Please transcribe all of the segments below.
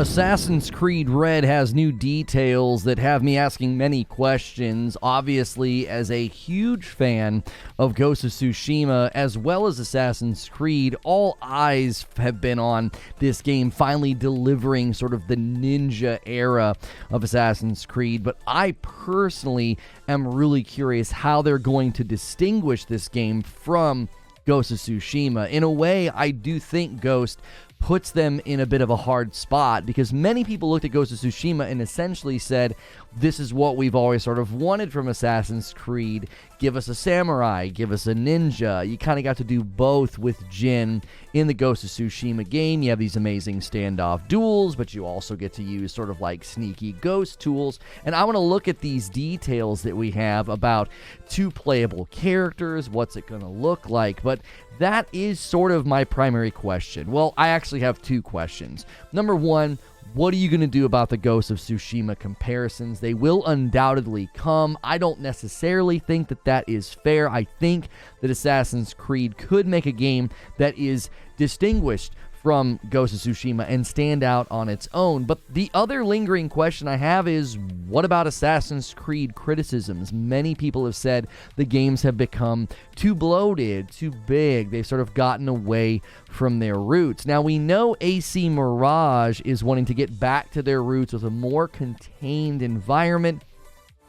Assassin's Creed Red has new details that have me asking many questions. Obviously, as a huge fan of Ghost of Tsushima as well as Assassin's Creed, all eyes have been on this game finally delivering sort of the ninja era of Assassin's Creed. But I personally am really curious how they're going to distinguish this game from Ghost of Tsushima. In a way, I do think Ghost puts them in a bit of a hard spot because many people looked at Ghost of Tsushima and essentially said, this is what we've always sort of wanted from Assassin's Creed. Give us a samurai, give us a ninja. You kind of got to do both with Jin in the Ghost of Tsushima game. You have these amazing standoff duels, but you also get to use sort of like sneaky ghost tools. And I want to look at these details that we have about two playable characters, what's it going to look like. But that is sort of my primary question. Well, I actually have two questions. Number one, what are you going to do about the Ghost of Tsushima comparisons? They will undoubtedly come. I don't necessarily think that that is fair. I think that Assassin's Creed could make a game that is distinguished from Ghost of Tsushima and stand out on its own. But the other lingering question I have is, what about Assassin's Creed criticisms? Many people have said the games have become too bloated, too big. They've sort of gotten away from their roots. Now, we know AC Mirage is wanting to get back to their roots with a more contained environment,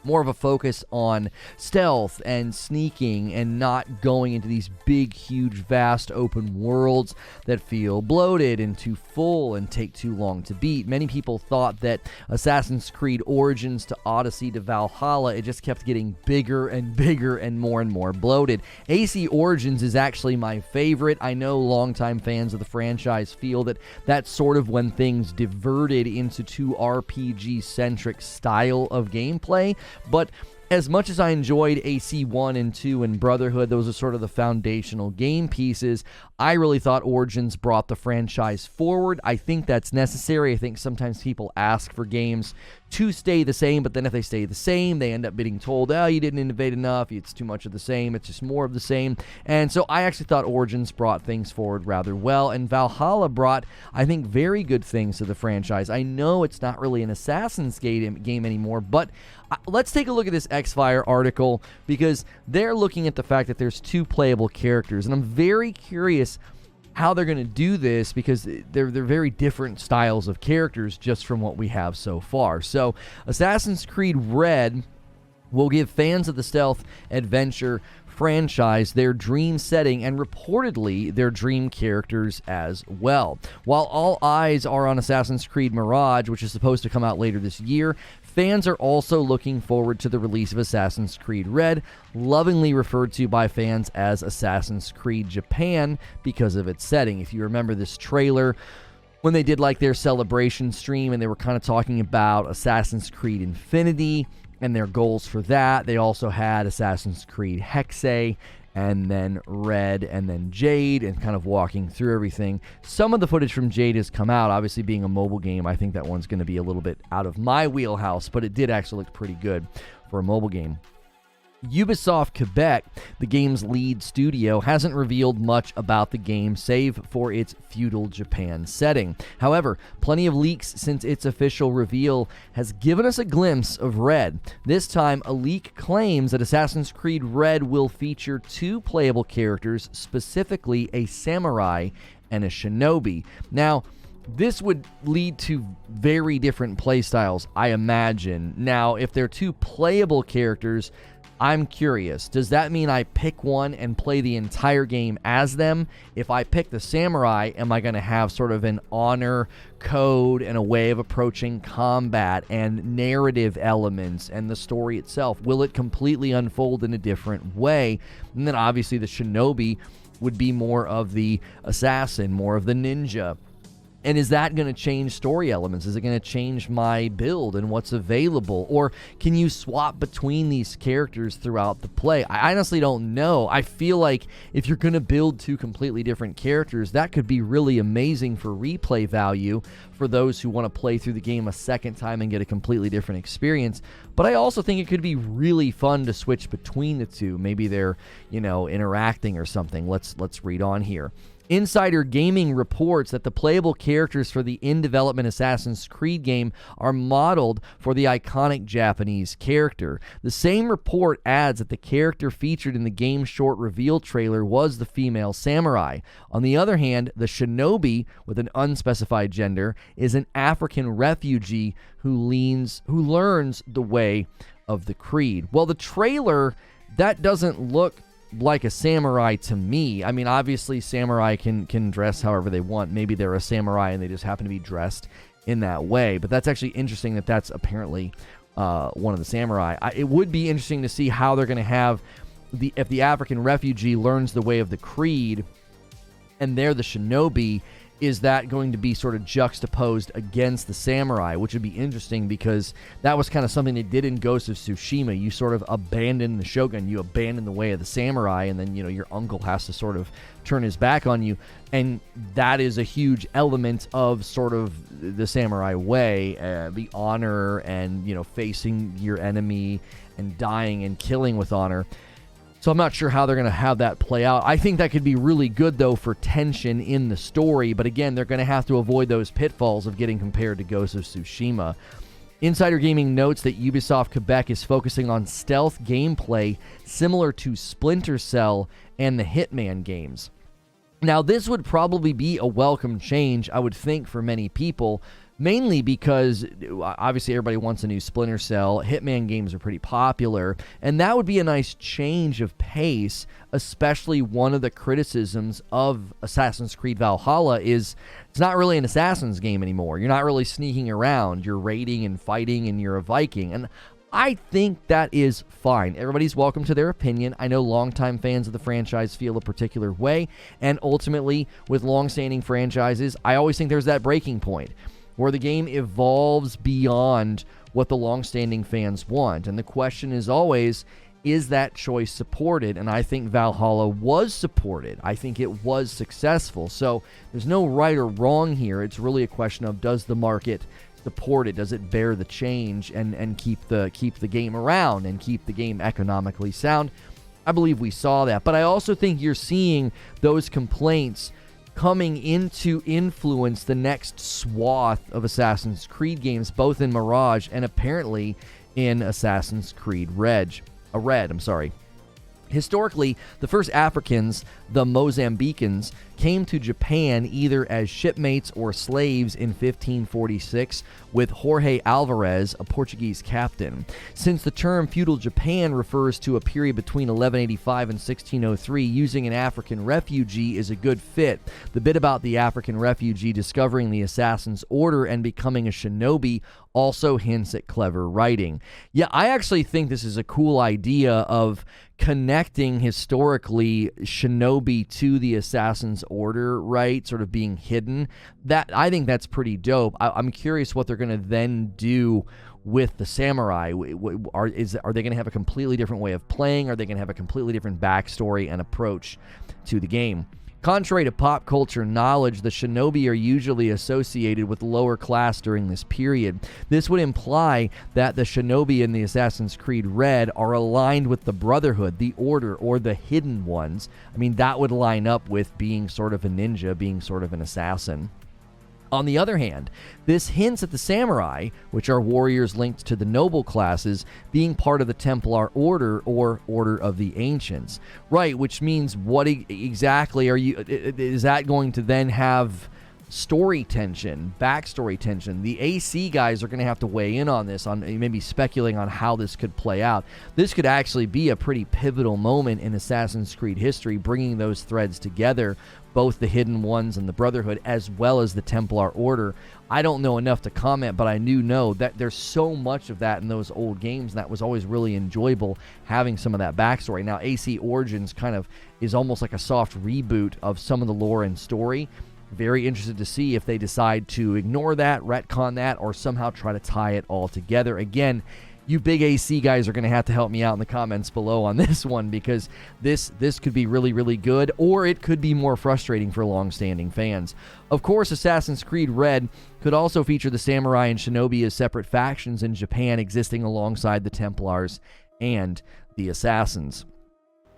more of a focus on stealth and sneaking and not going into these big, huge, vast open worlds that feel bloated and too full and take too long to beat. Many people thought that Assassin's Creed Origins to Odyssey to Valhalla, it just kept getting bigger and bigger and more bloated. AC Origins is actually my favorite. I know longtime fans of the franchise feel that that's sort of when things diverted into too RPG-centric style of gameplay. But as much as I enjoyed AC 1 and 2 and Brotherhood, those are sort of the foundational game pieces, I really thought Origins brought the franchise forward. I think that's necessary. I think sometimes people ask for games to stay the same, but then if they stay the same, they end up being told, oh, you didn't innovate enough, it's too much of the same, it's just more of the same. And so I actually thought Origins brought things forward rather well, and Valhalla brought, I think, very good things to the franchise. I know it's not really an Assassin's game anymore, but let's take a look at this X-Fire article because they're looking at the fact that there's two playable characters, and I'm very curious how they're going to do this because they're very different styles of characters just from what we have so far. So Assassin's Creed Red will give fans of the stealth adventure franchise their dream setting and reportedly their dream characters as well. While all eyes are on Assassin's Creed Mirage, which is supposed to come out later this year, fans are also looking forward to the release of Assassin's Creed Red, lovingly referred to by fans as Assassin's Creed Japan because of its setting. If you remember this trailer, when they did like their celebration stream and they were kind of talking about Assassin's Creed Infinity and their goals for that, they also had Assassin's Creed Hexe, and then Red, and then Jade, and kind of walking through everything. Some of the footage from Jade has come out. Obviously, being a mobile game, I think that one's going to be a little bit out of my wheelhouse, but it did actually look pretty good for a mobile game. Ubisoft Quebec, the game's lead studio, hasn't revealed much about the game save for its feudal Japan setting. However, plenty of leaks since its official reveal has given us a glimpse of Red. This time, a leak claims that Assassin's Creed Red will feature two playable characters, specifically a samurai and a shinobi. Now, this would lead to very different playstyles, I imagine. Now, if they're two playable characters, I'm curious, does that mean I pick one and play the entire game as them? If I pick the samurai, am I going to have sort of an honor code and a way of approaching combat and narrative elements and the story itself? Will it completely unfold in a different way? And then obviously the shinobi would be more of the assassin, more of the ninja. And is that going to change story elements? Is it going to change my build and what's available? Or can you swap between these characters throughout the play? I honestly don't know. I feel like if you're going to build two completely different characters, that could be really amazing for replay value for those who want to play through the game a second time and get a completely different experience. But I also think it could be really fun to switch between the two. Maybe they're, interacting or something. Let's read on here. Insider Gaming reports that the playable characters for the in-development Assassin's Creed game are modeled for the iconic Japanese character. The same report adds that the character featured in the game's short reveal trailer was the female samurai. On the other hand, the shinobi, with an unspecified gender, is an African refugee who learns the way of the Creed. Well, the trailer, that doesn't look like a samurai to me. I mean, obviously samurai can dress however they want. Maybe they're a samurai and they just happen to be dressed in that way. But that's actually interesting that that's apparently one of the samurai. It would be interesting to see how they're going to have if the African refugee learns the way of the Creed and they're the shinobi. Is that going to be sort of juxtaposed against the samurai, which would be interesting because that was kind of something they did in Ghost of Tsushima. You sort of abandon the shogun, you abandon the way of the samurai, and then, you know, your uncle has to sort of turn his back on you. And that is a huge element of sort of the samurai way, the honor and, you know, facing your enemy and dying and killing with honor. So I'm not sure how they're going to have that play out. I think that could be really good, though, for tension in the story. But again, they're going to have to avoid those pitfalls of getting compared to Ghost of Tsushima. Insider Gaming notes that Ubisoft Quebec is focusing on stealth gameplay similar to Splinter Cell and the Hitman games. Now, this would probably be a welcome change, I would think, for many people. Mainly because, obviously, everybody wants a new Splinter Cell. Hitman games are pretty popular, and that would be a nice change of pace, especially one of the criticisms of Assassin's Creed Valhalla is it's not really an Assassin's game anymore. You're not really sneaking around. You're raiding and fighting, and you're a Viking. And I think that is fine. Everybody's welcome to their opinion. I know longtime fans of the franchise feel a particular way, and ultimately, with long-standing franchises, I always think there's that breaking point where the game evolves beyond what the long-standing fans want. And the question is always, is that choice supported? And I think Valhalla was supported. I think it was successful. So there's no right or wrong here. It's really a question of, does the market support it? Does it bear the change and keep the game around and keep the game economically sound? I believe we saw that. But I also think you're seeing those complaints coming into influence the next swath of Assassin's Creed games, both in Mirage and apparently in Assassin's Creed Red. Historically, the first Africans, the Mozambicans, came to Japan either as shipmates or slaves in 1546 with Jorge Alvarez, a Portuguese captain. Since the term feudal Japan refers to a period between 1185 and 1603, using an African refugee is a good fit. The bit about the African refugee discovering the Assassin's Order and becoming a shinobi also hints at clever writing. Yeah, I actually think this is a cool idea of connecting historically shinobi to the Assassin's Order, right? Sort of being hidden. I think that's pretty dope. I'm curious what they're going to then do with the samurai. Are they going to have a completely different way of playing? Are they going to have a completely different backstory and approach to the game? Contrary to pop culture knowledge, the shinobi are usually associated with lower class during this period. This would imply that the shinobi in the Assassin's Creed Red are aligned with the Brotherhood, the Order, or the Hidden Ones. I mean, that would line up with being sort of a ninja, being sort of an assassin. On the other hand, this hints at the samurai, which are warriors linked to the noble classes, being part of the Templar Order or Order of the Ancients. Right, which means what exactly is that going to then have story tension, backstory tension? The AC guys are going to have to weigh in on this, on maybe speculating on how this could play out. This could actually be a pretty pivotal moment in Assassin's Creed history, bringing those threads together, both the Hidden Ones and the Brotherhood, as well as the Templar Order. I don't know enough to comment, but I do know that there's so much of that in those old games, and that was always really enjoyable, having some of that backstory. Now, AC Origins kind of is almost like a soft reboot of some of the lore and story. Very interested to see if they decide to ignore that, retcon that, or somehow try to tie it all together. Again, you big AC guys are going to have to help me out in the comments below on this one, because this could be really, really good, or it could be more frustrating for long-standing fans. Of course, Assassin's Creed Red could also feature the samurai and shinobi as separate factions in Japan, existing alongside the Templars and the Assassins.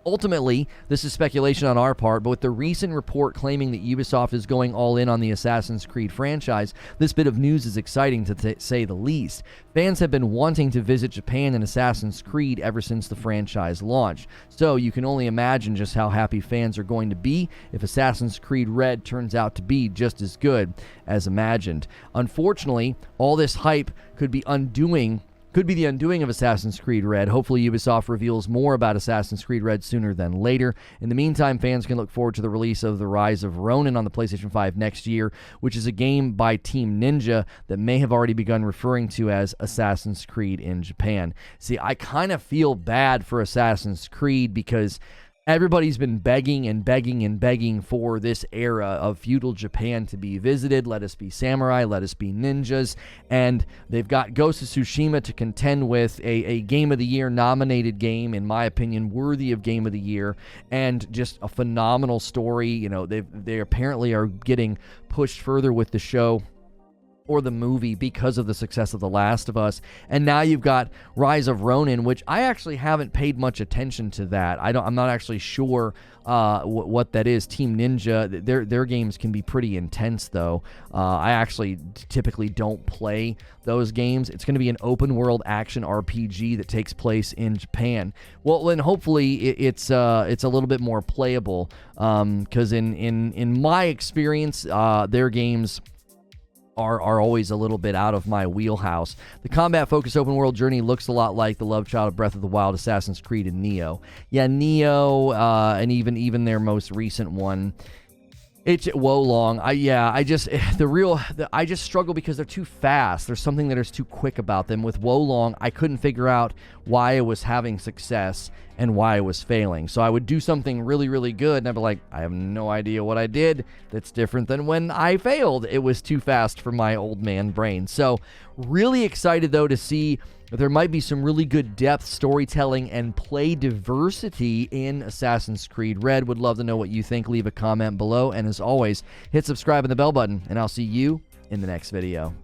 Ultimately, this is speculation on our part, but with the recent report claiming that Ubisoft is going all in on the Assassin's Creed franchise, this bit of news is exciting to say the least. Fans have been wanting to visit Japan and Assassin's Creed ever since the franchise launched, so you can only imagine just how happy fans are going to be if Assassin's Creed Red turns out to be just as good as imagined. Unfortunately, all this hype could be the undoing of Assassin's Creed Red. Hopefully Ubisoft reveals more about Assassin's Creed Red sooner than later. In the meantime, fans can look forward to the release of The Rise of Ronin on the PlayStation 5 next year, which is a game by Team Ninja that may have already begun referring to as Assassin's Creed in Japan. See, I kind of feel bad for Assassin's Creed because everybody's been begging and begging and begging for this era of feudal Japan to be visited. Let us be samurai, let us be ninjas. And they've got Ghost of Tsushima to contend with, a Game of the Year nominated game, in my opinion, worthy of Game of the Year, and just a phenomenal story. You know, they apparently are getting pushed further with the show or the movie because of the success of The Last of Us. And now you've got Rise of Ronin, which I actually haven't paid much attention to that. I'm not actually sure what that is. Team Ninja, their games can be pretty intense, though. I actually typically don't play those games. It's going to be an open world action RPG that takes place in Japan. Well, then hopefully it's a little bit more playable, because in my experience, their games are always a little bit out of my wheelhouse. The combat-focused open-world journey looks a lot like the love child of Breath of the Wild, Assassin's Creed, and Neo. Yeah, Neo, and even their most recent one. It's Wolong. I just struggle because they're too fast. There's something that is too quick about them. With Wolong, I couldn't figure out why I was having success and why I was failing. So I would do something really, really good, and I'd be like, I have no idea what I did that's different than when I failed. It was too fast for my old man brain. So really excited, though, to see that there might be some really good depth, storytelling, and play diversity in Assassin's Creed Red. Would love to know what you think. Leave a comment below, and as always, hit subscribe and the bell button, and I'll see you in the next video.